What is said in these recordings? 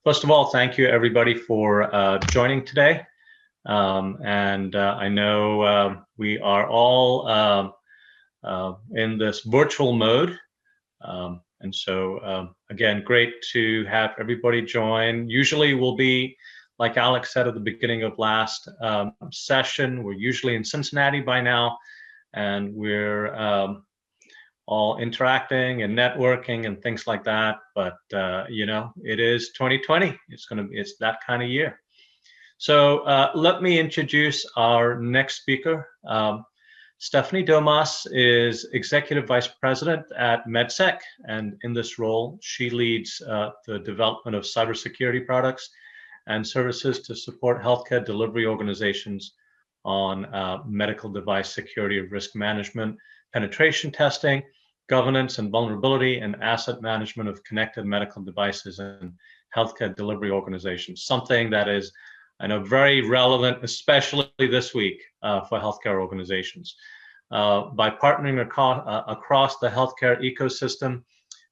First of all, thank you everybody for joining today. I know we are all in this virtual mode. Again, great to have everybody join. Usually we'll be, like Alex said at the beginning of last session, we're usually in Cincinnati by now, and we're all interacting and networking and things like that. But you know, it is 2020. It's that kind of year. So let me introduce our next speaker. Stephanie Domas is Executive Vice President at MedSec, and in this role, she leads the development of cybersecurity products and services to support healthcare delivery organizations on medical device security, risk management, penetration testing, governance and vulnerability, and asset management of connected medical devices and healthcare delivery organizations. Something that is, I know, very relevant, especially this week for healthcare organizations. By partnering across the healthcare ecosystem,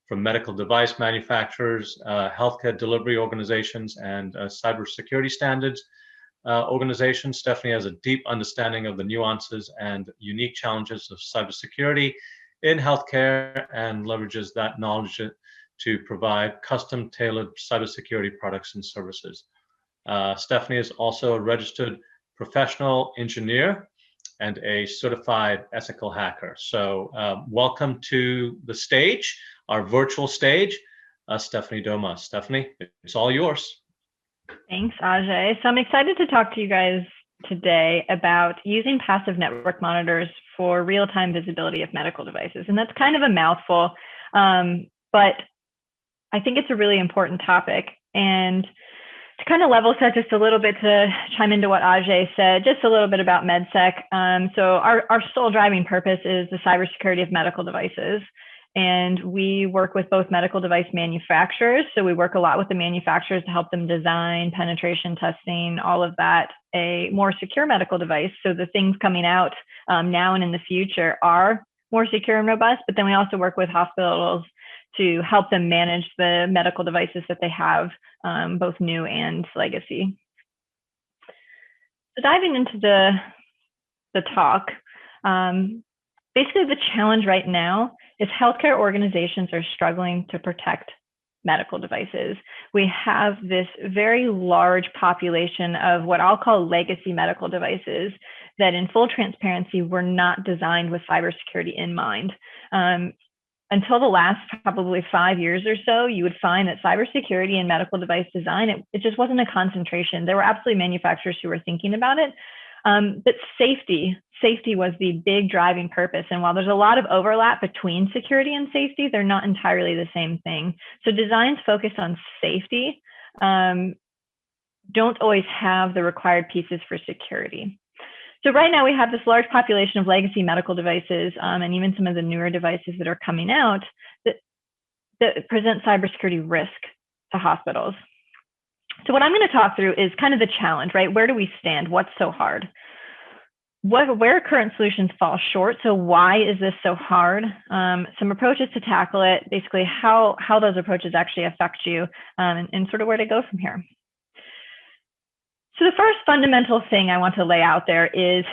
from medical device manufacturers, healthcare delivery organizations, and cybersecurity standards organizations, Stephanie has a deep understanding of the nuances and unique challenges of cybersecurity in healthcare and leverages that knowledge to provide custom-tailored cybersecurity products and services. Stephanie is also a registered professional engineer and a certified ethical hacker. So welcome to the stage, our virtual stage, Stephanie Domas. Stephanie, it's all yours. Thanks, Ajay. So I'm excited to talk to you guys today about using passive network monitors for real-time visibility of medical devices. And that's kind of a mouthful, but I think it's a really important topic. And to kind of level set just a little bit, to chime into what Ajay said, just a little bit about MedSec. So our sole driving purpose is the cybersecurity of medical devices. And we work with both medical device manufacturers. So we work a lot with the manufacturers to help them design, penetration testing, all of that, a more secure medical device. So the things coming out now and in the future are more secure and robust. But then we also work with hospitals to help them manage the medical devices that they have, both new and legacy. So diving into the talk, basically the challenge right now is healthcare organizations are struggling to protect medical devices. We have this very large population of what I'll call legacy medical devices that, in full transparency, were not designed with cybersecurity in mind. Until the last probably 5 years or so, you would find that cybersecurity and medical device design, it just wasn't a concentration. There were absolutely manufacturers who were thinking about it, but safety was the big driving purpose. And while there's a lot of overlap between security and safety, they're not entirely the same thing. So designs focused on safety don't always have the required pieces for security. So right now we have this large population of legacy medical devices and even some of the newer devices that are coming out that present cybersecurity risk to hospitals. So what I'm going to talk through is kind of the challenge, right? Where do we stand? What's so hard? Where current solutions fall short? So why is this so hard? Some approaches to tackle it, basically how those approaches actually affect you, and sort of where to go from here. So the first fundamental thing I want to lay out there is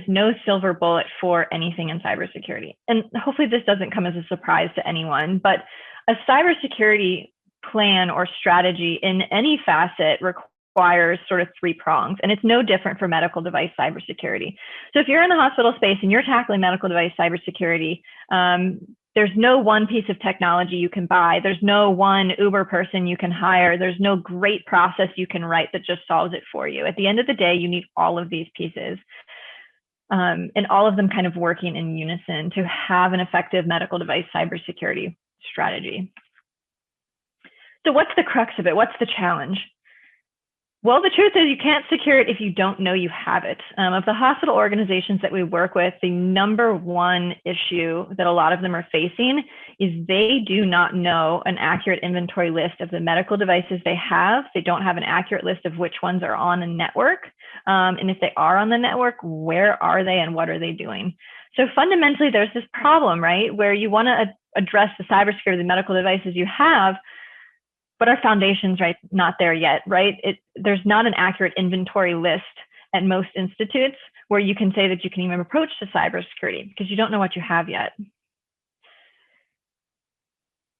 no silver bullet for anything in cybersecurity. And hopefully this doesn't come as a surprise to anyone, but a cybersecurity plan or strategy in any facet requires sort of three prongs, and it's no different for medical device cybersecurity. So if you're in the hospital space and you're tackling medical device cybersecurity, there's no one piece of technology you can buy. There's no one Uber person you can hire. There's no great process you can write that just solves it for you. At the end of the day, you need all of these pieces, and all of them kind of working in unison to have an effective medical device cybersecurity strategy. So what's the crux of it? What's the challenge? Well, the truth is you can't secure it if you don't know you have it. Of the hospital organizations that we work with, the number one issue that a lot of them are facing is they do not know an accurate inventory list of the medical devices they have. They don't have an accurate list of which ones are on the network. And if they are on the network, where are they and what are they doing? So fundamentally, there's this problem, right, where you want to address the cybersecurity of the medical devices you have, but our foundation's not there yet, right? There's not an accurate inventory list at most institutes where you can say that you can even approach to cybersecurity because you don't know what you have yet.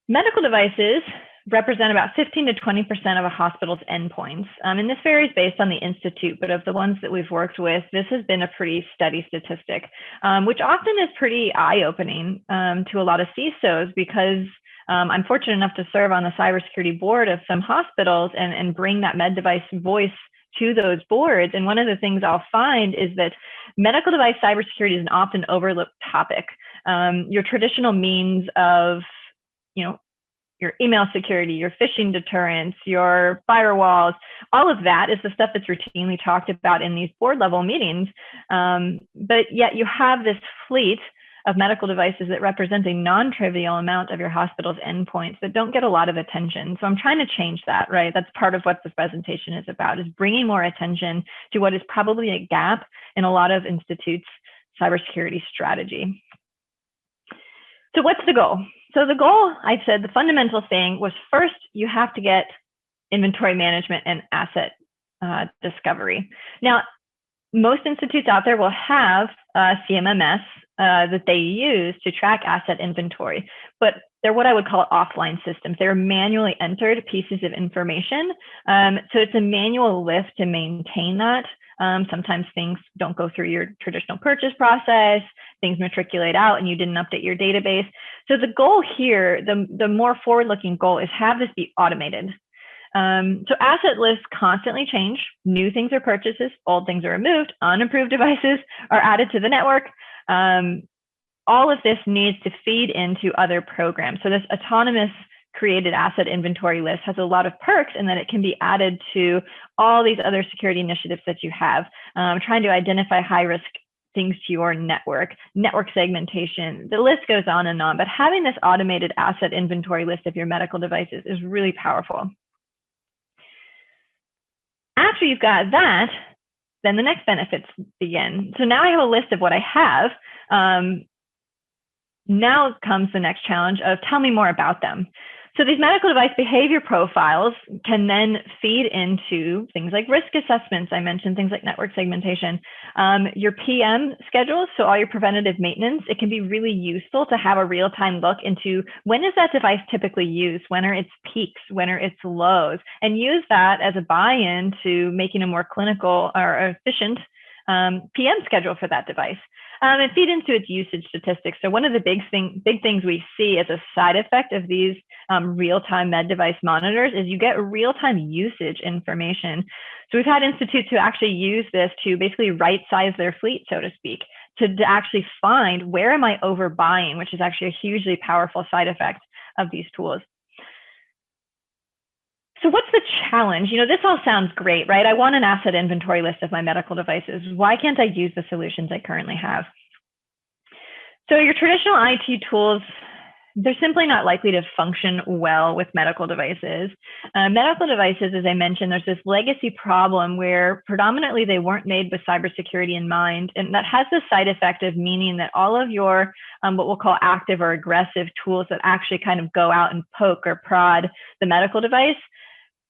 Medical devices represent about 15 to 20% of a hospital's endpoints. And this varies based on the institute, but of the ones that we've worked with, this has been a pretty steady statistic, which often is pretty eye-opening to a lot of CISOs because I'm fortunate enough to serve on the cybersecurity board of some hospitals and bring that med device voice to those boards. And one of the things I'll find is that medical device cybersecurity is an often overlooked topic. Your traditional means of, your email security, your phishing deterrence, your firewalls, all of that is the stuff that's routinely talked about in these board level meetings. But yet you have this fleet of medical devices that represent a non-trivial amount of your hospital's endpoints that don't get a lot of attention. So I'm trying to change that, right? That's part of what this presentation is about, is bringing more attention to what is probably a gap in a lot of institutes' cybersecurity strategy. So what's the goal? So the goal, I said, the fundamental thing was first, you have to get inventory management and asset discovery. Now, most institutes out there will have CMMS that they use to track asset inventory, but they're what I would call offline systems. They're manually entered pieces of information. So it's a manual lift to maintain that. Sometimes things don't go through your traditional purchase process, things matriculate out and you didn't update your database. So the goal here, the more forward-looking goal is have this be automated. So asset lists constantly change. New things are purchases, old things are removed, unapproved devices are added to the network. All of this needs to feed into other programs. So this autonomous created asset inventory list has a lot of perks in that it can be added to all these other security initiatives that you have, trying to identify high risk things to your network segmentation, the list goes on, but having this automated asset inventory list of your medical devices is really powerful. After you've got that, then the next benefits begin. So now I have a list of what I have. Now comes the next challenge of tell me more about them. So these medical device behavior profiles can then feed into things like risk assessments. I mentioned things like network segmentation, your PM schedules, so all your preventative maintenance. It can be really useful to have a real-time look into when is that device typically used, when are its peaks, when are its lows, and use that as a buy-in to making a more clinical or efficient PM schedule for that device. And feed into its usage statistics. So one of the big things we see as a side effect of these real-time med device monitors is you get real-time usage information. So we've had institutes who actually use this to basically right-size their fleet, so to speak, to actually find where am I overbuying, which is actually a hugely powerful side effect of these tools. So what's the challenge? This all sounds great, right? I want an asset inventory list of my medical devices. Why can't I use the solutions I currently have? So your traditional IT tools, they're simply not likely to function well with medical devices. Medical devices, as I mentioned, there's this legacy problem where predominantly they weren't made with cybersecurity in mind. And that has the side effect of meaning that all of your what we'll call active or aggressive tools that actually kind of go out and poke or prod the medical device,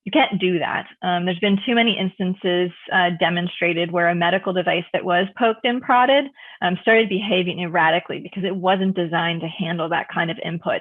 you can't do that. There's been too many instances demonstrated where a medical device that was poked and prodded started behaving erratically because it wasn't designed to handle that kind of input.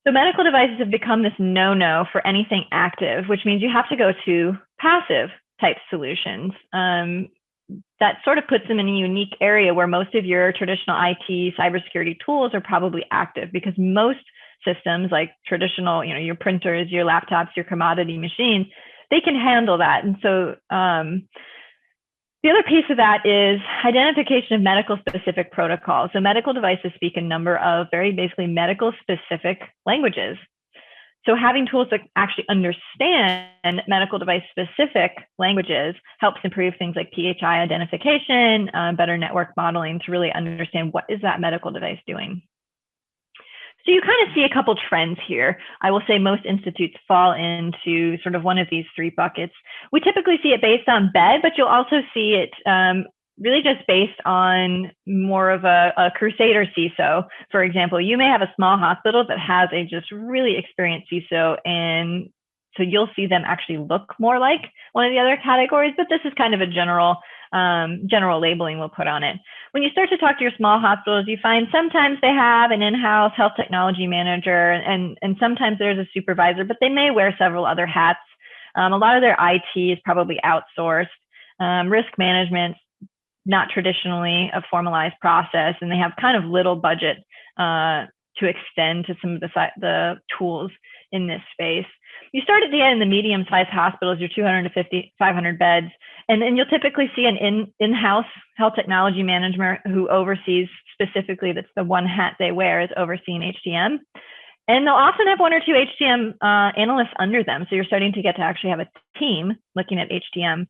So medical devices have become this no-no for anything active, which means you have to go to passive type solutions. That sort of puts them in a unique area where most of your traditional IT cybersecurity tools are probably active because most systems like traditional, your printers, your laptops, your commodity machines, they can handle that. And so the other piece of that is identification of medical specific protocols. So medical devices speak a number of very basically medical specific languages. So having tools that actually understand medical device specific languages helps improve things like PHI identification, better network modeling to really understand what is that medical device doing. So you kind of see a couple trends here. I will say most institutes fall into sort of one of these three buckets. We typically see it based on bed, but you'll also see it really just based on more of a crusader CISO. For example, you may have a small hospital that has a just really experienced CISO, and so you'll see them actually look more like one of the other categories, but this is kind of a general labeling we'll put on it. When you start to talk to your small hospitals, you find sometimes they have an in-house health technology manager, and sometimes there's a supervisor, but they may wear several other hats. A lot of their IT is probably outsourced. Risk management, not traditionally a formalized process, and they have kind of little budget to extend to some of the tools in this space. You start at the end in the medium-sized hospitals, your 250, 500 beds, and then you'll typically see an in-house health technology manager who oversees specifically, that's the one hat they wear, is overseeing HTM. And they'll often have one or two HTM analysts under them. So you're starting to get to actually have a team looking at HTM.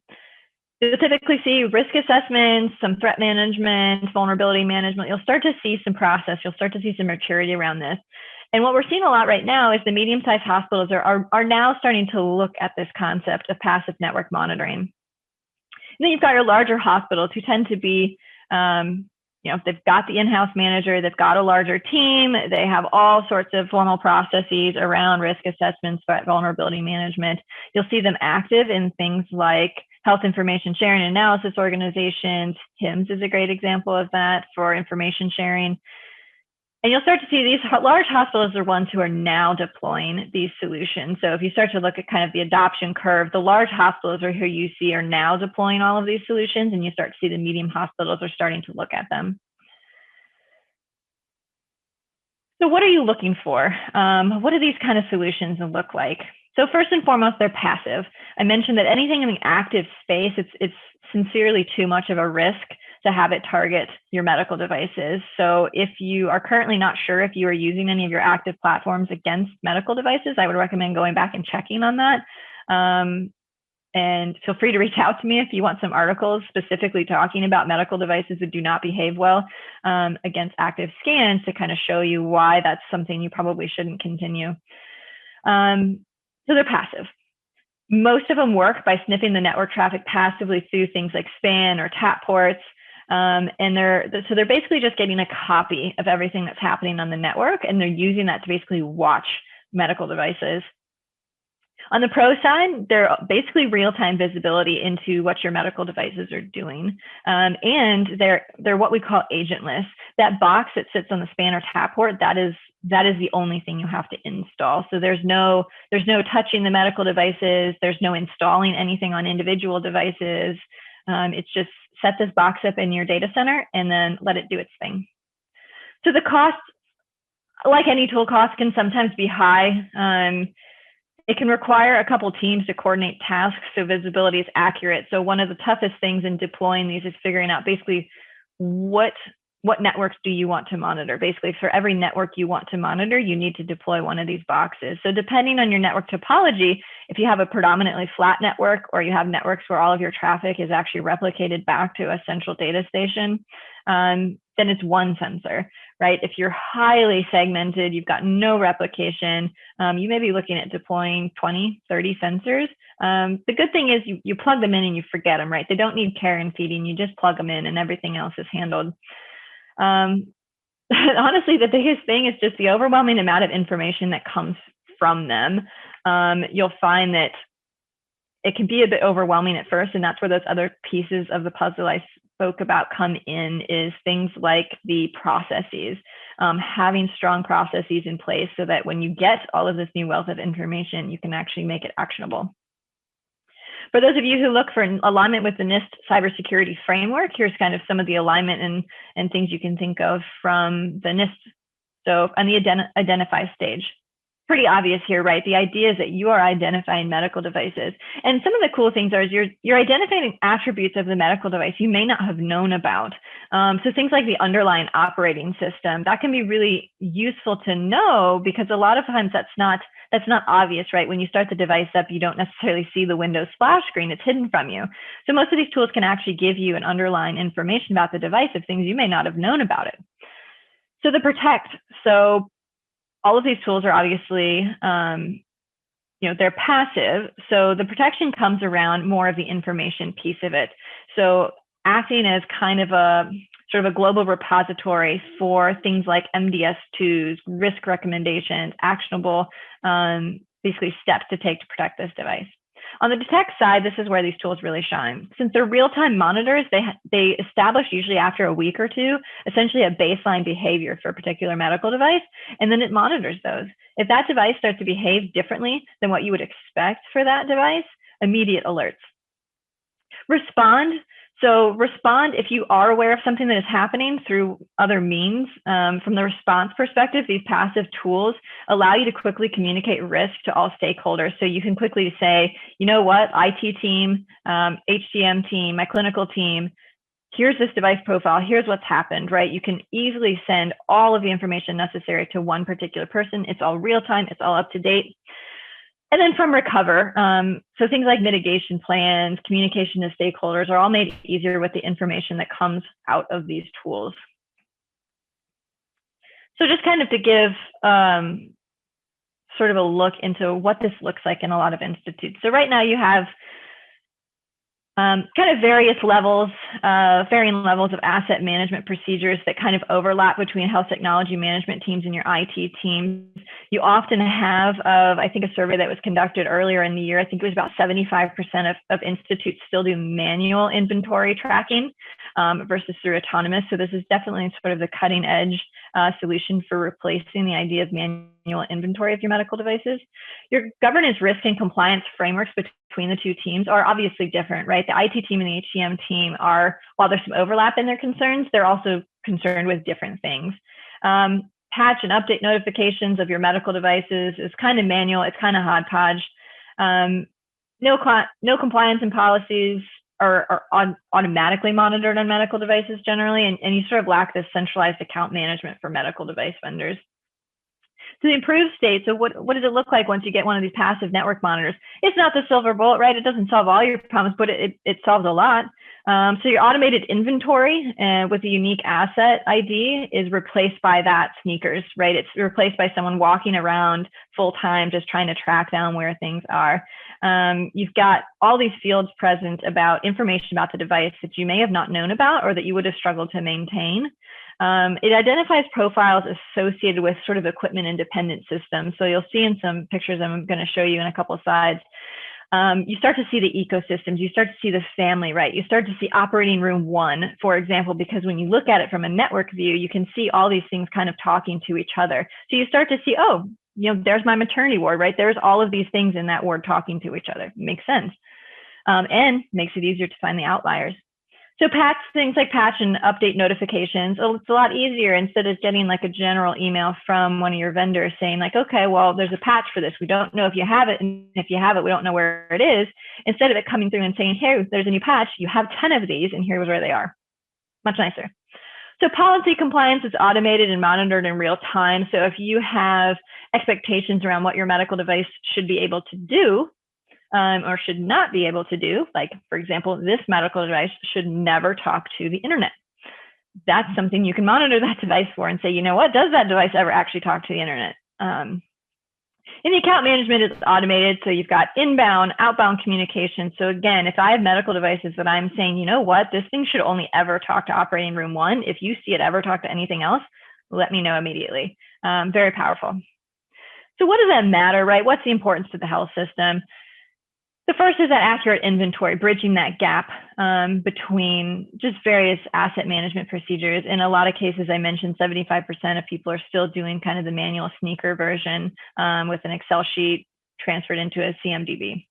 You'll typically see risk assessments, some threat management, vulnerability management. You'll start to see some process. You'll start to see some maturity around this. And what we're seeing a lot right now is the medium-sized hospitals are now starting to look at this concept of passive network monitoring. And then you've got your larger hospitals who tend to be, they've got the in-house manager, they've got a larger team, they have all sorts of formal processes around risk assessments, threat vulnerability management. You'll see them active in things like health information sharing and analysis organizations. CSOHIMSS is a great example of that for information sharing. And you'll start to see these large hospitals are ones who are now deploying these solutions. So if you start to look at kind of the adoption curve, the large hospitals are who you see are now deploying all of these solutions, and you start to see the medium hospitals are starting to look at them. So what are you looking for? What do these kind of solutions look like? So first and foremost, they're passive. I mentioned that anything in the active space, it's sincerely too much of a risk to have it target your medical devices. So if you are currently not sure if you are using any of your active platforms against medical devices, I would recommend going back and checking on that. And feel free to reach out to me if you want some articles specifically talking about medical devices that do not behave well against active scans to kind of show you why that's something you probably shouldn't continue. So they're passive. Most of them work by sniffing the network traffic passively through things like span or tap ports. And so they're basically just getting a copy of everything that's happening on the network, and they're using that to basically watch medical devices. On the pro side, they're basically real-time visibility into what your medical devices are doing. And they're what we call agentless. That box that sits on the span or tap port, that is the only thing you have to install. So there's no touching the medical devices. There's no installing anything on individual devices. It's just set this box up in your data center and then let it do its thing. So the cost, like any tool cost, can sometimes be high. It can require a couple teams to coordinate tasks so visibility is accurate. So one of the toughest things in deploying these is figuring out basically what networks do you want to monitor. Basically, for every network you want to monitor, you need to deploy one of these boxes. So depending on your network topology, if you have a predominantly flat network or you have networks where all of your traffic is actually replicated back to a central data station, then it's one sensor, right? If you're highly segmented, you've got no replication, you may be looking at deploying 20, 30 sensors. The good thing is you plug them in and you forget them, right? They don't need care and feeding. You just plug them in and everything else is handled. Honestly, the biggest thing is just the overwhelming amount of information that comes from them. You'll find that it can be a bit overwhelming at first, and that's where those other pieces of the puzzle I spoke about come in, is things like the processes, having strong processes in place so that when you get all of this new wealth of information, you can actually make it actionable. For those of you who look for alignment with the NIST cybersecurity framework, here's kind of some of the alignment and things you can think of from the NIST. So on the identify stage, pretty obvious here, right? The idea is that you are identifying medical devices. And some of the cool things are you're identifying attributes of the medical device you may not have known about. So things like the underlying operating system, that can be really useful to know, because a lot of times that's not obvious, right? When you start the device up, you don't necessarily see the Windows splash screen, it's hidden from you. So most of these tools can actually give you an underlying information about the device of things you may not have known about it. So the protect, so all of these tools are obviously, they're passive. So the protection comes around more of the information piece of it. So acting as kind of a sort of a global repository for things like MDS2s, risk recommendations, actionable, basically steps to take to protect this device. On the detect side, this is where these tools really shine. Since they're real-time monitors, they establish usually after a week or two, essentially a baseline behavior for a particular medical device, and then it monitors those. If that device starts to behave differently than what you would expect for that device, immediate alerts. Respond. So respond if you are aware of something that is happening through other means. From the response perspective, these passive tools allow you to quickly communicate risk to all stakeholders. So you can quickly say, you know what, IT team, HCM team, my clinical team, here's this device profile, here's what's happened, right? You can easily send all of the information necessary to one particular person. It's all real time, it's all up to date. And then from recover, so things like mitigation plans, communication to stakeholders are all made easier with the information that comes out of these tools. So just kind of to give sort of a look into what this looks like in a lot of institutes. So right now you have kind of varying levels of asset management procedures that kind of overlap between health technology management teams and your IT teams. You often have, I think a survey that was conducted earlier in the year, I think it was about 75% of institutes still do manual inventory tracking versus through autonomous. So this is definitely sort of the cutting edge solution for replacing the idea of manual inventory of your medical devices. Your governance, risk, and compliance frameworks between the two teams are obviously different, right? The IT team and the HCM team are, while there's some overlap in their concerns, they're also concerned with different things. Patch and update notifications of your medical devices is kind of manual, it's kind of hodgepodge. No compliance and policies are automatically monitored on medical devices generally, and you sort of lack this centralized account management for medical device vendors. So the improved state, so what does it look like once you get one of these passive network monitors? It's not the silver bullet, right? It doesn't solve all your problems, but it solves a lot. So your automated inventory with a unique asset ID is replaced by that sneakers, right? It's replaced by someone walking around full time just trying to track down where things are. You've got all these fields present about information about the device that you may have not known about or that you would have struggled to maintain. It identifies profiles associated with sort of equipment independent systems. So you'll see in some pictures I'm going to show you in a couple of slides. You start to see the ecosystems, you start to see the family, right? You start to see operating room 1, for example, because when you look at it from a network view, you can see all these things kind of talking to each other. So you start to see, oh, you know, there's my maternity ward, right? There's all of these things in that ward talking to each other. Makes sense. And makes it easier to find the outliers. So things like patch and update notifications, it's a lot easier instead of getting like a general email from one of your vendors saying like, okay, well, there's a patch for this. We don't know if you have it. And if you have it, we don't know where it is. Instead of it coming through and saying, hey, there's a new patch, you have 10 of these and here's where they are. Much nicer. So policy compliance is automated and monitored in real time. So if you have expectations around what your medical device should be able to do, or should not be able to do, like, for example, this medical device should never talk to the internet. That's something you can monitor that device for and say, you know what, does that device ever actually talk to the internet? And the account management is automated. So you've got inbound, outbound communication. So again, if I have medical devices that I'm saying, you know what, this thing should only ever talk to operating room 1. If you see it ever talk to anything else, let me know immediately. Very powerful. So what does that matter, right? What's the importance to the health system? The first is that accurate inventory, bridging that gap between just various asset management procedures. In a lot of cases, I mentioned 75% of people are still doing kind of the manual sneaker version with an Excel sheet transferred into a CMDB.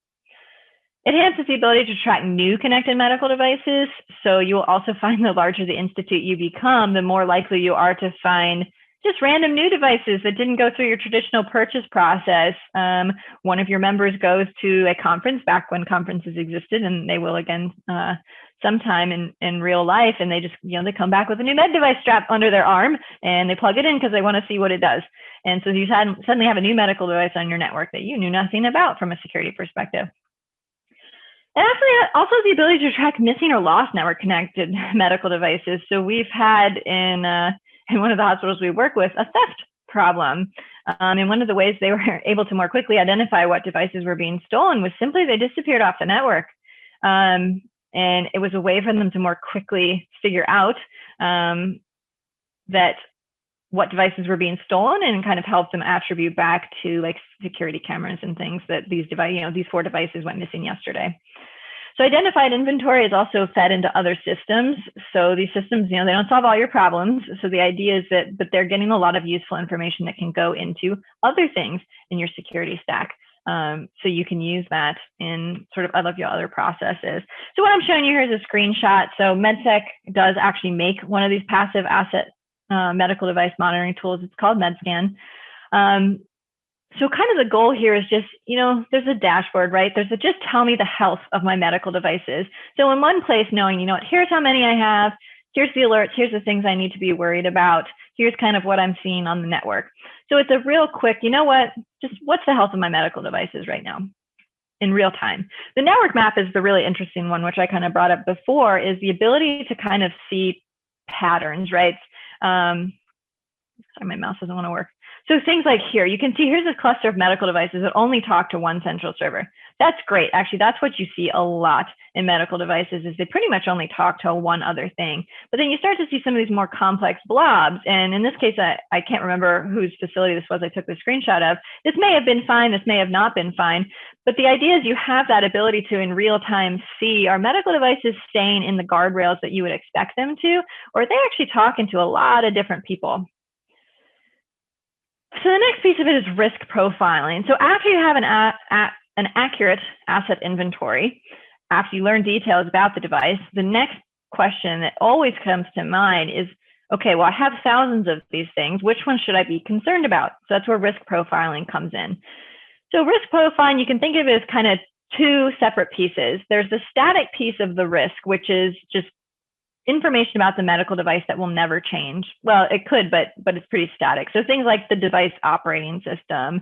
It enhances the ability to track new connected medical devices. So you will also find the larger the institute you become, the more likely you are to find just random new devices that didn't go through your traditional purchase process. One of your members goes to a conference back when conferences existed, and they will again sometime in real life, and they just, you know, they come back with a new med device strapped under their arm and they plug it in because they want to see what it does. And so you suddenly have a new medical device on your network that you knew nothing about from a security perspective. And actually, also the ability to track missing or lost network connected medical devices. So we've had in one of the hospitals we work with a theft problem. And one of the ways they were able to more quickly identify what devices were being stolen was simply they disappeared off the network. And it was a way for them to more quickly figure out that what devices were being stolen, and kind of help them attribute back to like security cameras and things that these these 4 devices went missing yesterday. So identified inventory is also fed into other systems. So these systems, they don't solve all your problems. So the idea is that, but they're getting a lot of useful information that can go into other things in your security stack. So you can use that in sort of other processes. So what I'm showing you here is a screenshot. So MedSec does actually make one of these passive asset medical device monitoring tools. It's called MedScan. So kind of the goal here is just, there's a dashboard, right? There's just tell me the health of my medical devices. So in one place, knowing, here's how many I have, here's the alerts, here's the things I need to be worried about, here's kind of what I'm seeing on the network. So it's a real quick, just what's the health of my medical devices right now in real time. The network map is the really interesting one, which I kind of brought up before, is the ability to kind of see patterns, right? Sorry, my mouse doesn't want to work. So things like here, you can see here's a cluster of medical devices that only talk to one central server. That's great. Actually, that's what you see a lot in medical devices, is they pretty much only talk to one other thing. But then you start to see some of these more complex blobs. And in this case, I can't remember whose facility this was I took the screenshot of. This may have been fine. This may have not been fine. But the idea is you have that ability to, in real time, see, are medical devices staying in the guardrails that you would expect them to, or are they actually talking to a lot of different people? So the next piece of it is risk profiling. So after you have an accurate asset inventory, after you learn details about the device, the next question that always comes to mind is, okay, well, I have thousands of these things. Which one should I be concerned about? So that's where risk profiling comes in. So risk profiling, you can think of it as kind of 2 separate pieces. There's the static piece of the risk, which is just information about the medical device that will never change. Well, it could, but it's pretty static. So things like the device operating system,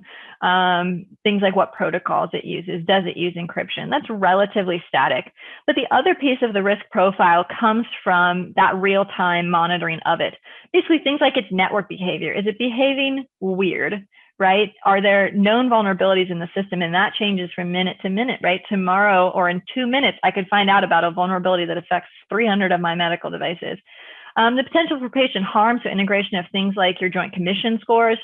things like what protocols it uses, does it use encryption? That's relatively static. But the other piece of the risk profile comes from that real-time monitoring of it. Basically, things like its network behavior. Is it behaving weird? Right? Are there known vulnerabilities in the system? And that changes from minute to minute, right? Tomorrow or in 2 minutes, I could find out about a vulnerability that affects 300 of my medical devices. The potential for patient harm, so integration of things like your joint commission scores.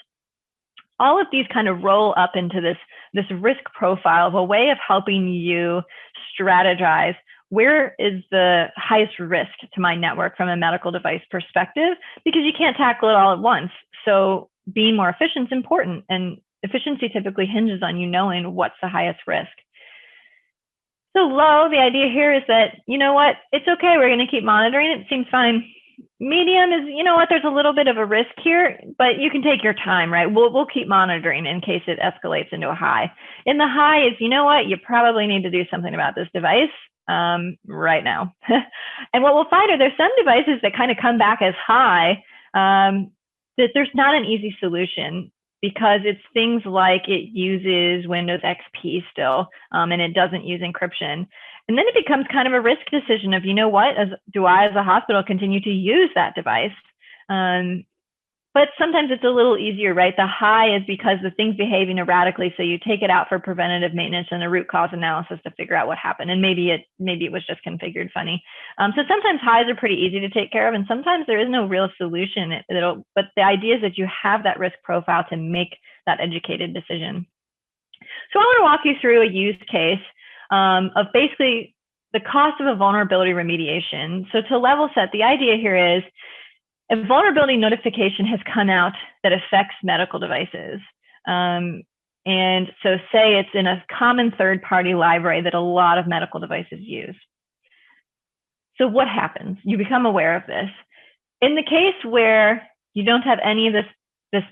All of these kind of roll up into this risk profile of a way of helping you strategize where is the highest risk to my network from a medical device perspective, because you can't tackle it all at once. So being more efficient is important, and efficiency typically hinges on you knowing what's the highest risk. So low, the idea here is that, it's okay, we're going to keep monitoring it, seems fine. Medium is, there's a little bit of a risk here, but you can take your time, right? We'll keep monitoring in case it escalates into a high. In the high is, you probably need to do something about this device right now. And what we'll find are there's some devices that kind of come back as high, that there's not an easy solution, because it's things like it uses Windows XP still, and it doesn't use encryption. And then it becomes kind of a risk decision of, do I as a hospital continue to use that device? But sometimes it's a little easier, right? The high is because the thing's behaving erratically, so you take it out for preventative maintenance and a root cause analysis to figure out what happened. And maybe it was just configured funny. So sometimes highs are pretty easy to take care of, and sometimes there is no real solution. But the idea is that you have that risk profile to make that educated decision. So I want to walk you through a use case of basically the cost of a vulnerability remediation. So to level set, the idea here is, a vulnerability notification has come out that affects medical devices. And so say it's in a common third-party library that a lot of medical devices use. So what happens? You become aware of this. In the case where you don't have any of this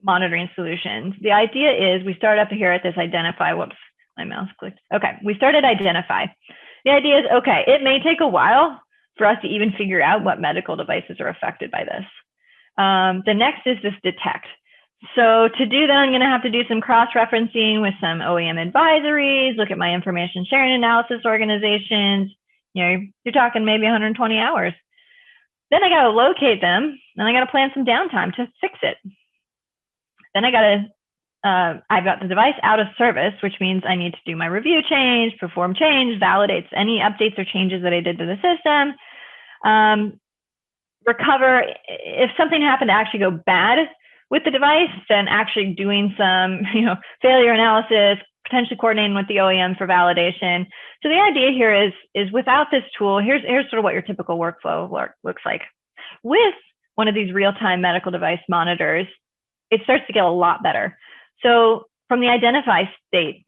monitoring solutions, the idea is we start up here at this identify. Whoops, my mouse clicked. Okay, we started identify. The idea is, okay, it may take a while for us to even figure out what medical devices are affected by this. The next is this detect. So to do that, I'm going to have to do some cross-referencing with some OEM advisories, look at my information sharing analysis organizations. You're talking maybe 120 hours. Then I got to locate them, and I got to plan some downtime to fix it. Then I got to I've got the device out of service, which means I need to do my review change, perform change, validates any updates or changes that I did to the system, recover. If something happened to actually go bad with the device, then actually doing some, failure analysis, potentially coordinating with the OEM for validation. So the idea here is without this tool, here's sort of what your typical workflow looks like. With one of these real-time medical device monitors, it starts to get a lot better. So from the identify state,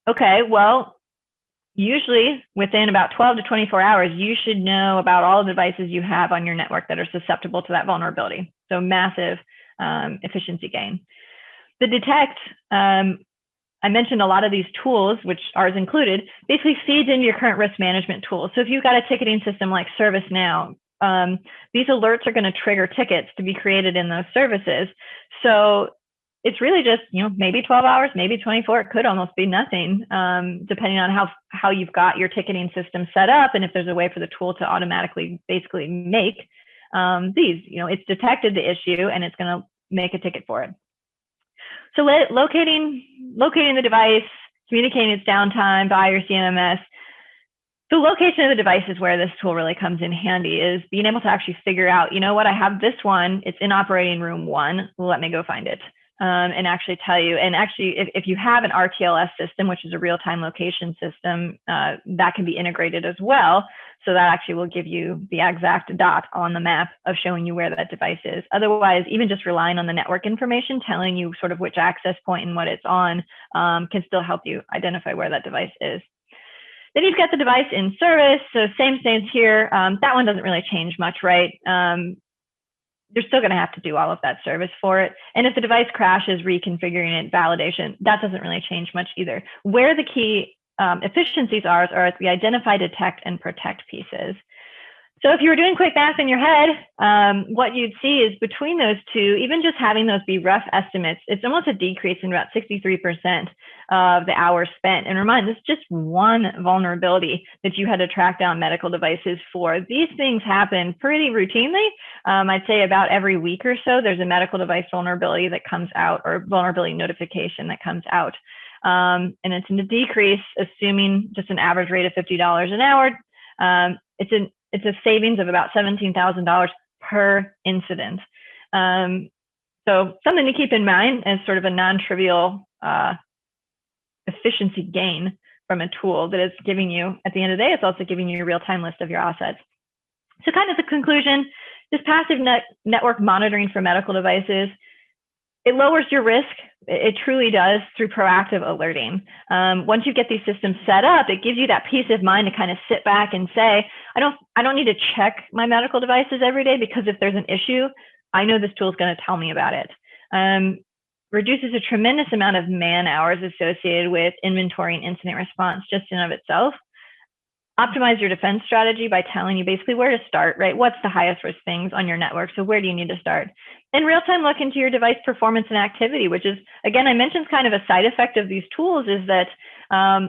okay, well, usually within about 12 to 24 hours, you should know about all the devices you have on your network that are susceptible to that vulnerability. So massive efficiency gain. The detect, I mentioned a lot of these tools, which ours included, basically feeds into your current risk management tools. So if you've got a ticketing system like ServiceNow, these alerts are going to trigger tickets to be created in those services. So it's really just, maybe 12 hours, maybe 24. It could almost be nothing, depending on how you've got your ticketing system set up, and if there's a way for the tool to automatically basically make these. It's detected the issue, and it's going to make a ticket for it. So locating the device, communicating its downtime via your CMMS. The location of the device is where this tool really comes in handy, is being able to actually figure out, what, I have this one, it's in operating room 1, let me go find it. And actually tell you, and actually if you have an RTLS system, which is a real-time location system, that can be integrated as well. So that actually will give you the exact dot on the map of showing you where that device is. Otherwise, even just relying on the network information, telling you sort of which access point and what it's on, can still help you identify where that device is. Then you've got the device in service. So same things here. That one doesn't really change much, right? You're still going to have to do all of that service for it. And if the device crashes, reconfiguring it, validation, that doesn't really change much either. Where the key efficiencies are at the identify, detect, and protect pieces. So if you were doing quick math in your head, what you'd see is between those two, even just having those be rough estimates, it's almost a decrease in about 63% of the hours spent. And remind, this is just one vulnerability that you had to track down medical devices for. These things happen pretty routinely. I'd say about every week or so, there's a medical device vulnerability that comes out, or vulnerability notification that comes out. And it's in a decrease, assuming just an average rate of $50 an hour. It's a savings of about $17,000 per incident. So something to keep in mind as sort of a non-trivial efficiency gain from a tool that is giving you, at the end of the day, it's also giving you a real-time list of your assets. So kind of the conclusion, this passive network monitoring for medical devices, it lowers your risk. It truly does, through proactive alerting. Once you get these systems set up, it gives you that peace of mind to kind of sit back and say, I don't need to check my medical devices every day, because if there's an issue, I know this tool is going to tell me about it. Reduces a tremendous amount of man hours associated with inventory and incident response just in and of itself. Optimize your defense strategy by telling you basically where to start, right? What's the highest risk things on your network? So where do you need to start? And real-time look into your device performance and activity, which is, again, I mentioned kind of a side effect of these tools is that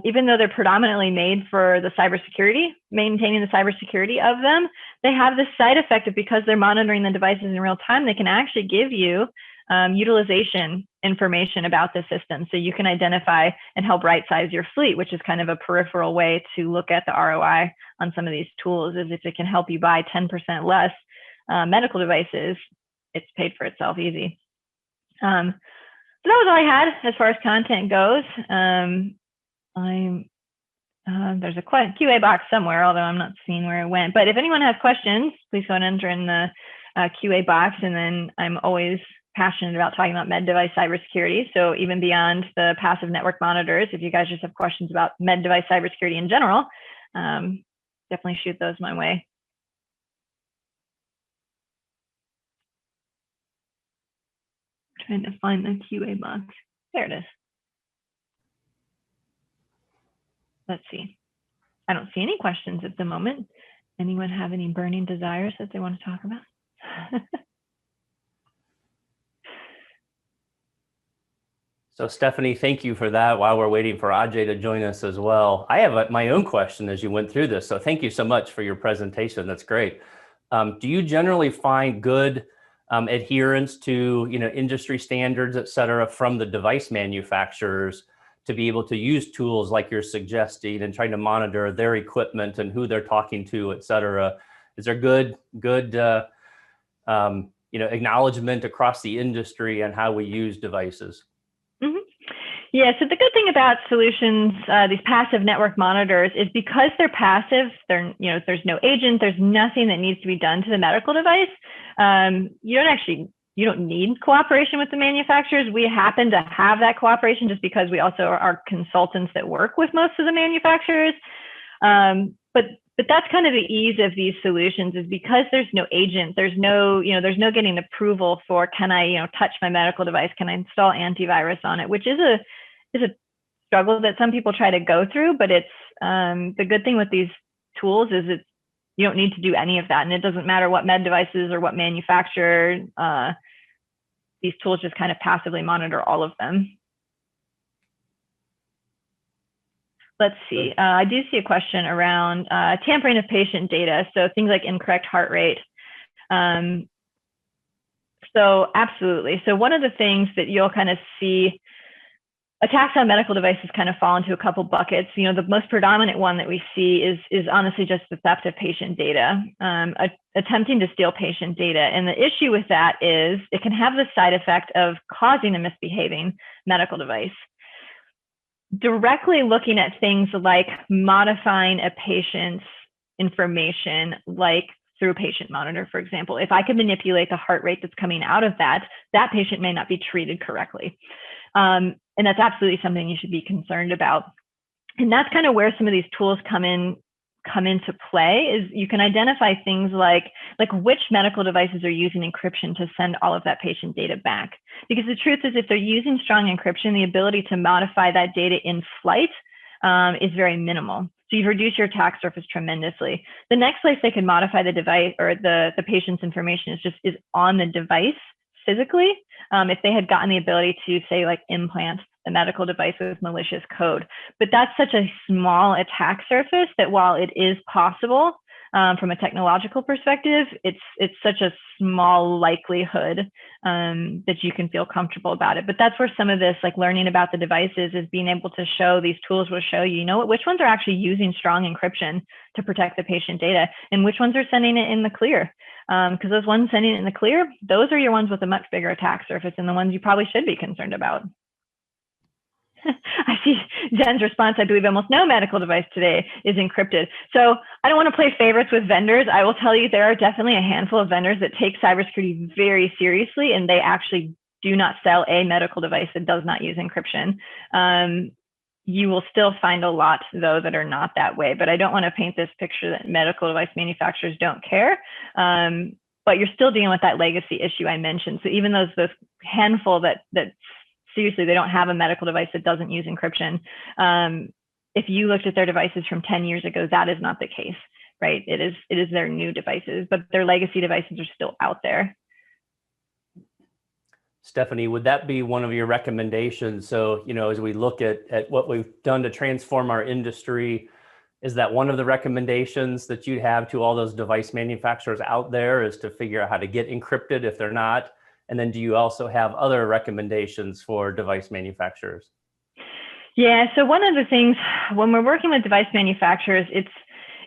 even though they're predominantly made for the cybersecurity, maintaining the cybersecurity of them, they have this side effect of, because they're monitoring the devices in real time, they can actually give you utilization information about the system. So you can identify and help right-size your fleet, which is kind of a peripheral way to look at the ROI on some of these tools, is if it can help you buy 10% less medical devices, it's paid for itself easy. So that was all I had as far as content goes. There's a QA box somewhere, although I'm not seeing where it went. But if anyone has questions, please go and enter in the QA box. And then I'm always passionate about talking about med device cybersecurity. So even beyond the passive network monitors, if you guys just have questions about med device cybersecurity in general, definitely shoot those my way. I'm trying to find the QA box. There it is. Let's see. I don't see any questions at the moment. Anyone have any burning desires that they want to talk about? So Stephanie, thank you for that. While we're waiting for Ajay to join us as well, I have my own question as you went through this. So thank you so much for your presentation. That's great. Do you generally find good adherence to, industry standards, et cetera, from the device manufacturers to be able to use tools like you're suggesting and trying to monitor their equipment and who they're talking to, et cetera? Is there good acknowledgement across the industry on how we use devices? Mm-hmm. Yeah, so the good thing about solutions, these passive network monitors, is because they're passive, there's no agent, there's nothing that needs to be done to the medical device. You don't need cooperation with the manufacturers. We happen to have that cooperation just because we also are consultants that work with most of the manufacturers. But that's kind of the ease of these solutions, is because there's no agent, there's no getting approval for, can I, touch my medical device? Can I install antivirus on it? Which is a struggle that some people try to go through, but it's the good thing with these tools is you don't need to do any of that. And it doesn't matter what med devices or what manufacturer, these tools just kind of passively monitor all of them. Let's see. I do see a question around tampering of patient data. So things like incorrect heart rate. So absolutely. So one of the things that you'll kind of see, attacks on medical devices kind of fall into a couple buckets. The most predominant one that we see is honestly just the theft of patient data, attempting to steal patient data. And the issue with that is it can have the side effect of causing a misbehaving medical device. Directly looking at things like modifying a patient's information, like through a patient monitor, for example. If I can manipulate the heart rate that's coming out of that patient may not be treated correctly. And that's absolutely something you should be concerned about. And that's kind of where some of these tools come into play, is you can identify things like which medical devices are using encryption to send all of that patient data back. Because the truth is, if they're using strong encryption, the ability to modify that data in flight is very minimal. So you've reduced your attack surface tremendously. The next place they can modify the device or the patient's information is on the device physically. If they had gotten the ability to, say, like implant the medical device with malicious code. But that's such a small attack surface that while it is possible from a technological perspective, it's such a small likelihood that you can feel comfortable about it. But that's where some of this, like learning about the devices, is being able to show, these tools will show you, which ones are actually using strong encryption to protect the patient data and which ones are sending it in the clear. Because those ones sending it in the clear, those are your ones with a much bigger attack surface and the ones you probably should be concerned about. I see Jen's response. I believe almost no medical device today is encrypted. So I don't want to play favorites with vendors. I will tell you there are definitely a handful of vendors that take cybersecurity very seriously, and they actually do not sell a medical device that does not use encryption. You will still find a lot, though, that are not that way. But I don't want to paint this picture that medical device manufacturers don't care. But you're still dealing with that legacy issue I mentioned. So even those handful that seriously, they don't have a medical device that doesn't use encryption. If you looked at their devices from 10 years ago, that is not the case, right? It is their new devices, but their legacy devices are still out there. Stephanie, would that be one of your recommendations? So, as we look at what we've done to transform our industry, is that one of the recommendations that you'd have to all those device manufacturers out there, is to figure out how to get encrypted if they're not? And then do you also have other recommendations for device manufacturers? Yeah, so one of the things when we're working with device manufacturers,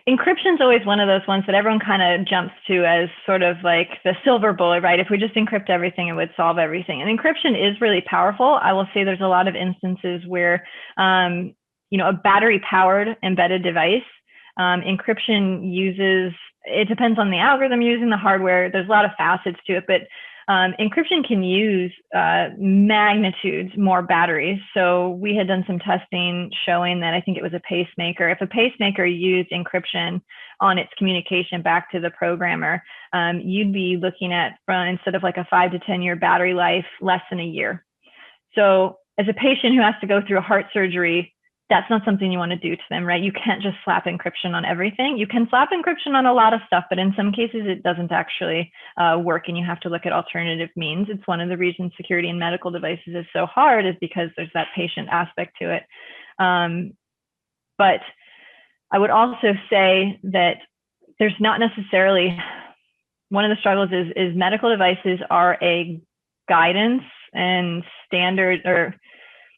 encryption is always one of those ones that everyone kind of jumps to as sort of like the silver bullet, right? If we just encrypt everything, it would solve everything. And encryption is really powerful. I will say there's a lot of instances where, a battery-powered embedded device, encryption it depends on the algorithm using the hardware. There's a lot of facets to it, but encryption can use magnitudes more batteries. So we had done some testing showing that, I think it was a pacemaker. If a pacemaker used encryption on its communication back to the programmer, you'd be looking at, instead of like a 5 to 10 year battery life, less than a year. So as a patient who has to go through a heart surgery, that's not something you want to do to them, right? You can't just slap encryption on everything. You can slap encryption on a lot of stuff, but in some cases it doesn't actually work, and you have to look at alternative means. It's one of the reasons security in medical devices is so hard, is because there's that patient aspect to it. But I would also say that there's not necessarily one of the struggles is medical devices are a guidance and standard, or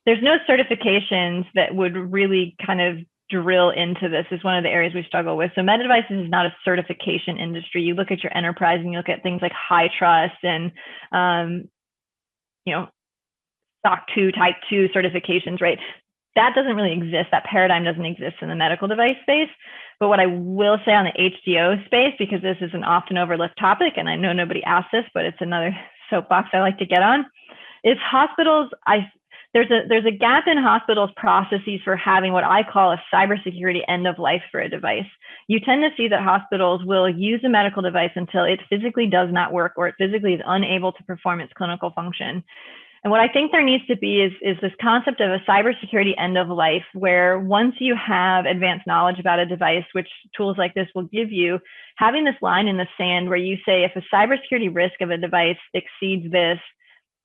there's no certifications that would really kind of drill into this, is one of the areas we struggle with. So med devices is not a certification industry. You look at your enterprise and you look at things like high trust and, SOC 2, type 2 certifications, right? That doesn't really exist. That paradigm doesn't exist in the medical device space. But what I will say on the HDO space, because this is an often overlooked topic, and I know nobody asked this, but it's another soapbox I like to get on, is hospitals. There's a gap in hospitals' processes for having what I call a cybersecurity end of life for a device. You tend to see that hospitals will use a medical device until it physically does not work or it physically is unable to perform its clinical function. And what I think there needs to be is this concept of a cybersecurity end of life, where once you have advanced knowledge about a device, which tools like this will give you, having this line in the sand where you say, if a cybersecurity risk of a device exceeds this,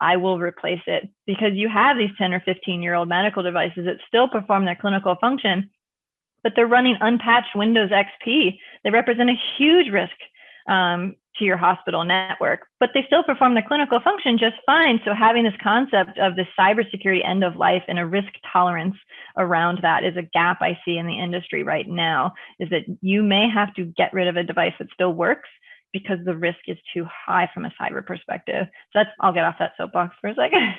I will replace it. Because you have these 10 or 15-year-old medical devices that still perform their clinical function, but they're running unpatched Windows XP. They represent a huge risk to your hospital network, but they still perform their clinical function just fine. So having this concept of the cybersecurity end of life and a risk tolerance around that is a gap I see in the industry right now, is that you may have to get rid of a device that still works because the risk is too high from a cyber perspective. So I'll get off that soapbox for a second.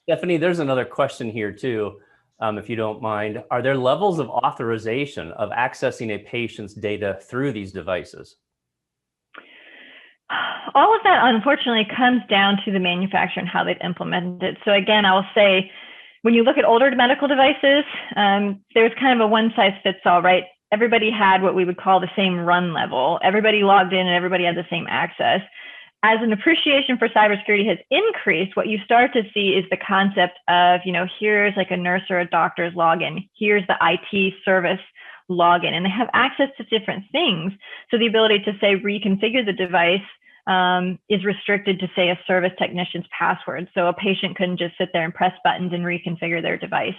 Stephanie, there's another question here too, if you don't mind. Are there levels of authorization of accessing a patient's data through these devices? All of that, unfortunately, comes down to the manufacturer and how they've implemented it. So again, I will say, when you look at older medical devices, there's kind of a one-size-fits-all, right? Everybody had what we would call the same run level. Everybody logged in and everybody had the same access. As an appreciation for cybersecurity has increased, what you start to see is the concept of, here's like a nurse or a doctor's login. Here's the IT service login, and they have access to different things. So the ability to say reconfigure the device is restricted to, say, a service technician's password. So a patient couldn't just sit there and press buttons and reconfigure their device.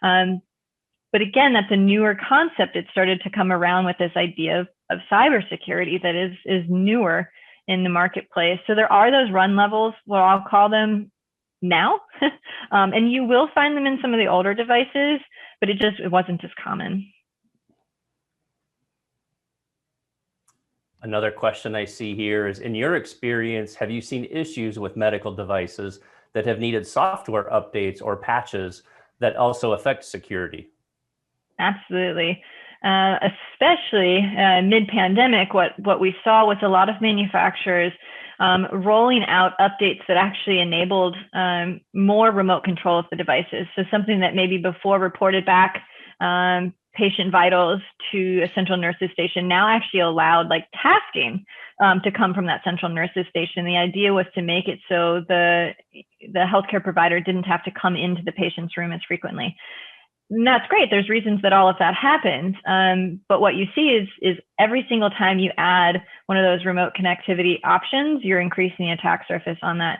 But again, that's a newer concept. It started to come around with this idea of cybersecurity that is newer in the marketplace. So there are those run levels, what I'll call them now, and you will find them in some of the older devices, but it wasn't as common. Another question I see here is, in your experience, have you seen issues with medical devices that have needed software updates or patches that also affect security? Absolutely. Especially mid-pandemic, what we saw was a lot of manufacturers rolling out updates that actually enabled more remote control of the devices. So something that maybe before reported back patient vitals to a central nurses station now actually allowed like tasking to come from that central nurses station. The idea was to make it so the healthcare provider didn't have to come into the patient's room as frequently. And that's great. There's reasons that all of that happens. But what you see is every single time you add one of those remote connectivity options, you're increasing the attack surface on that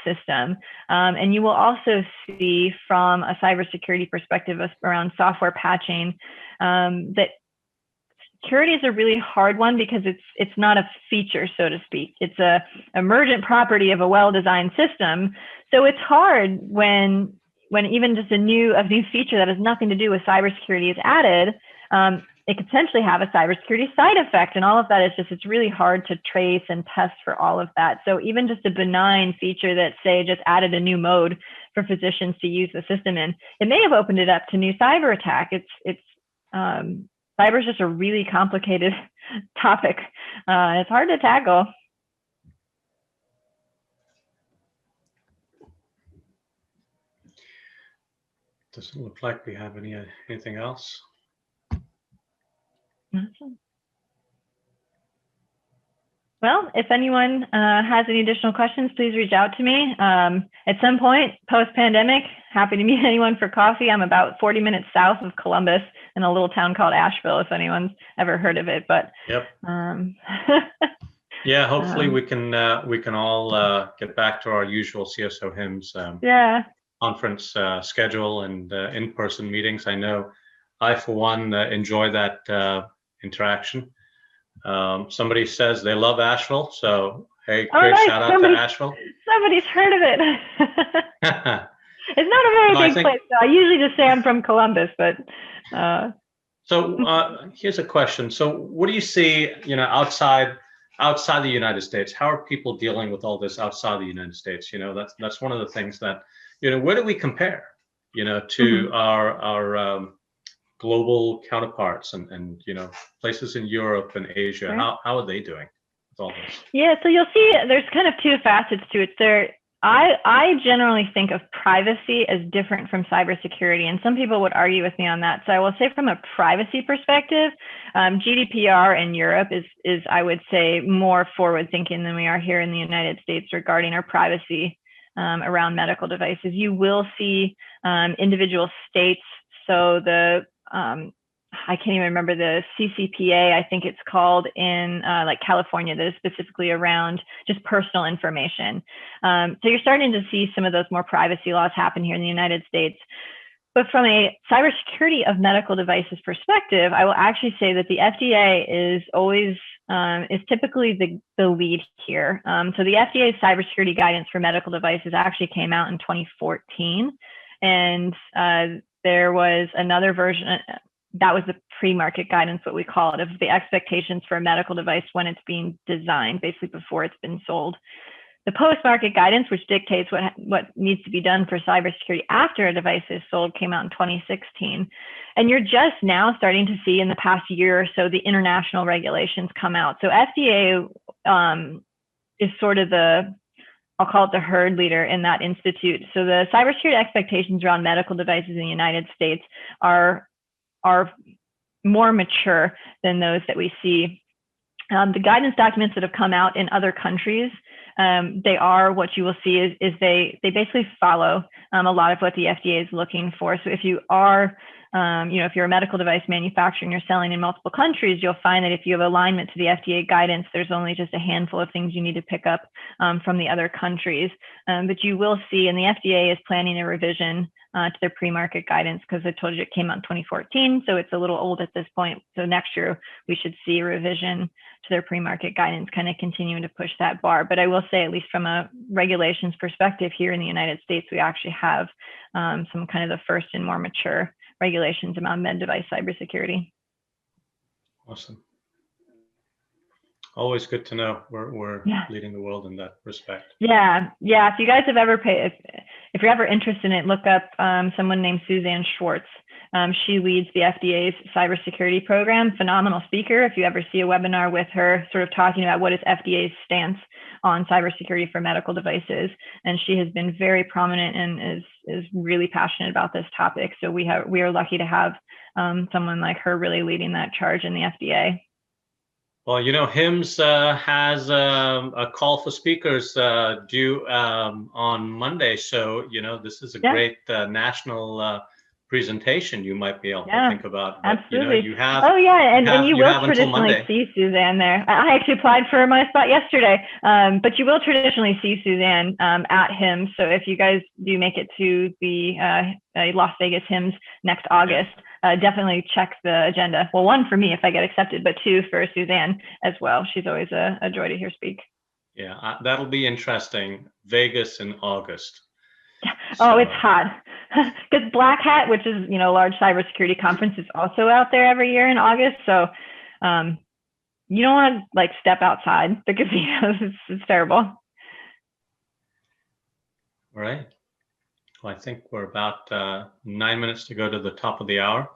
system. And you will also see from a cybersecurity perspective around software patching that security is a really hard one because it's not a feature, so to speak. It's a emergent property of a well-designed system. So it's hard when even just a new feature that has nothing to do with cybersecurity is added. It could potentially have a cybersecurity side effect, and all of that it's really hard to trace and test for all of that. So even just a benign feature that, say, just added a new mode for physicians to use the system in, it may have opened it up to new cyber attack. Cyber is just a really complicated topic. It's hard to tackle. Doesn't look like we have anything else. Awesome. Well, if anyone has any additional questions, please reach out to me. At some point post-pandemic, happy to meet anyone for coffee. I'm about 40 minutes south of Columbus in a little town called Asheville, if anyone's ever heard of it. But yep. Yeah, hopefully we can all get back to our usual CSOHIMSS conference schedule and in-person meetings. I know I, for one, enjoy that interaction. Somebody says they love Asheville, so hey, Oh, great nice. shout out to Asheville. Somebody's heard of it. It's not a very No, big place. I usually just say I'm from Columbus, but. So here's a question. So what do you see, outside the United States? How are people dealing with all this outside the United States? That's one of the things that, where do we compare, to our global counterparts and places in Europe and Asia? Sure. How are they doing with all this? Yeah, so you'll see there's kind of two facets to it. I generally think of privacy as different from cybersecurity, and some people would argue with me on that. So I will say from a privacy perspective, GDPR in Europe is I would say more forward thinking than we are here in the United States regarding our privacy around medical devices. You will see individual states. So the I can't even remember the CCPA, I think it's called, in like California, that is specifically around just personal information. So you're starting to see some of those more privacy laws happen here in the United States. But from a cybersecurity of medical devices perspective, I will actually say that the FDA is always is typically the lead here. So the FDA Cybersecurity guidance for medical devices actually came out in 2014, and there was another version. That was the pre-market guidance, what we call it, of the expectations for a medical device when it's being designed, basically before it's been sold. The post-market guidance, which dictates what needs to be done for cybersecurity after a device is sold, came out in 2016. And you're just now starting to see in the past year or so the international regulations come out. So FDA is sort of I'll call it the herd leader in that institute. So the cybersecurity expectations around medical devices in the United States are more mature than those that we see. The guidance documents that have come out in other countries, they are, what you will see is they basically follow a lot of what the FDA is looking for. So if you are, if you're a medical device manufacturer and you're selling in multiple countries, you'll find that if you have alignment to the FDA guidance, there's only just a handful of things you need to pick up from the other countries. But you will see, and the FDA is planning a revision to their pre-market guidance, because I told you it came out in 2014, so it's a little old at this point. So next year we should see a revision to their pre-market guidance, kind of continuing to push that bar. But I will say, at least from a regulations perspective here in the United States, we actually have some kind of the first and more mature regulations around med device cybersecurity. Awesome. Always good to know we're leading the world in that respect. Yeah. If you guys have ever paid, if you're ever interested in it, look up someone named Suzanne Schwartz. She leads the FDA's cybersecurity program. Phenomenal speaker. If you ever see a webinar with her, sort of talking about what is FDA's stance on cybersecurity for medical devices, and she has been very prominent and is really passionate about this topic. So we are lucky to have someone like her really leading that charge in the FDA. Well, HIMSS has a call for speakers due on Monday. So, this is a great national presentation you might be able to think about. But, absolutely. You have. And you will traditionally see Suzanne there. I actually applied for my spot yesterday, but you will traditionally see Suzanne at HIMSS. So if you guys do make it to the Las Vegas HIMSS next August, definitely check the agenda. Well, one for me if I get accepted, but two for Suzanne as well. She's always a joy to hear speak. Yeah, that'll be interesting. Vegas in August. So. Oh, it's hot. Because Black Hat, which is, a large cybersecurity conference, is also out there every year in August. So you don't want to step outside the casinos. It's terrible. All right. Well, I think we're about 9 minutes to go to the top of the hour.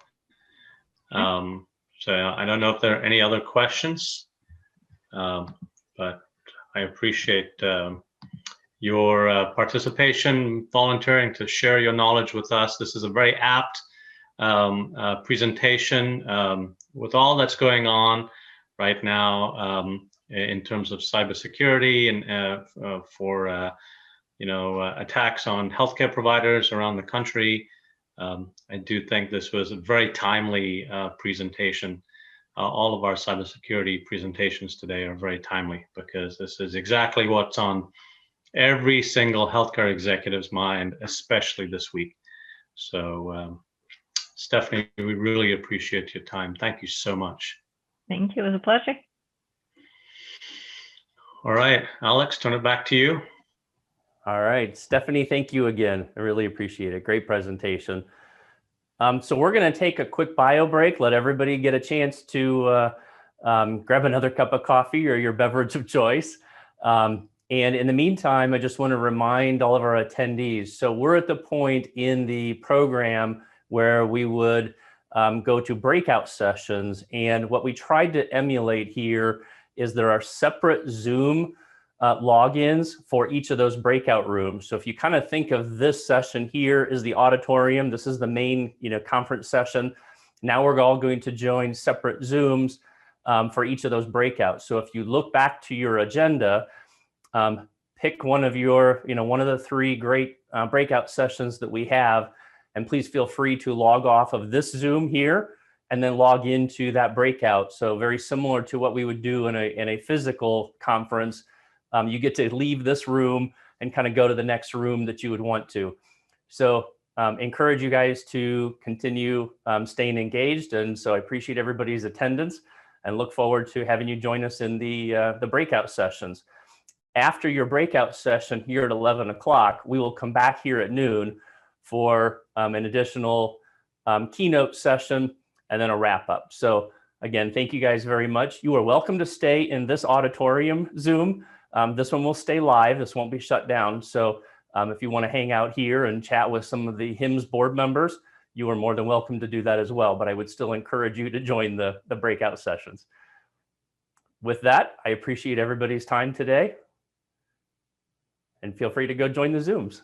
So I don't know if there are any other questions, but I appreciate your participation, volunteering to share your knowledge with us. This is a very apt presentation with all that's going on right now in terms of cybersecurity and for attacks on healthcare providers around the country. I do think this was a very timely presentation. All of our cybersecurity presentations today are very timely because this is exactly what's on every single healthcare executive's mind, especially this week. So, Stephanie, we really appreciate your time. Thank you so much. Thank you. It was a pleasure. All right, Alex, turn it back to you. All right, Stephanie, thank you again. I really appreciate it. Great presentation. So we're going to take a quick bio break, let everybody get a chance to grab another cup of coffee or your beverage of choice. And in the meantime, I just want to remind all of our attendees. So we're at the point in the program where we would go to breakout sessions. And what we tried to emulate here is there are separate Zoom logins for each of those breakout rooms. So if you kind of think of this session here is the auditorium, this is the main conference session. Now we're all going to join separate Zooms for each of those breakouts. So if you look back to your agenda, pick one of your, one of the three great breakout sessions that we have, and please feel free to log off of this Zoom here and then log into that breakout. So very similar to what we would do in a physical conference. You get to leave this room and kind of go to the next room that you would want to. So encourage you guys to continue staying engaged. And so I appreciate everybody's attendance and look forward to having you join us in the breakout sessions. After your breakout session here at 11 o'clock, we will come back here at noon for an additional keynote session and then a wrap up. So again, thank you guys very much. You are welcome to stay in this auditorium Zoom. This one will stay live. This won't be shut down. So if you want to hang out here and chat with some of the HIMSS board members, you are more than welcome to do that as well. But I would still encourage you to join the breakout sessions. With that, I appreciate everybody's time today. And feel free to go join the Zooms.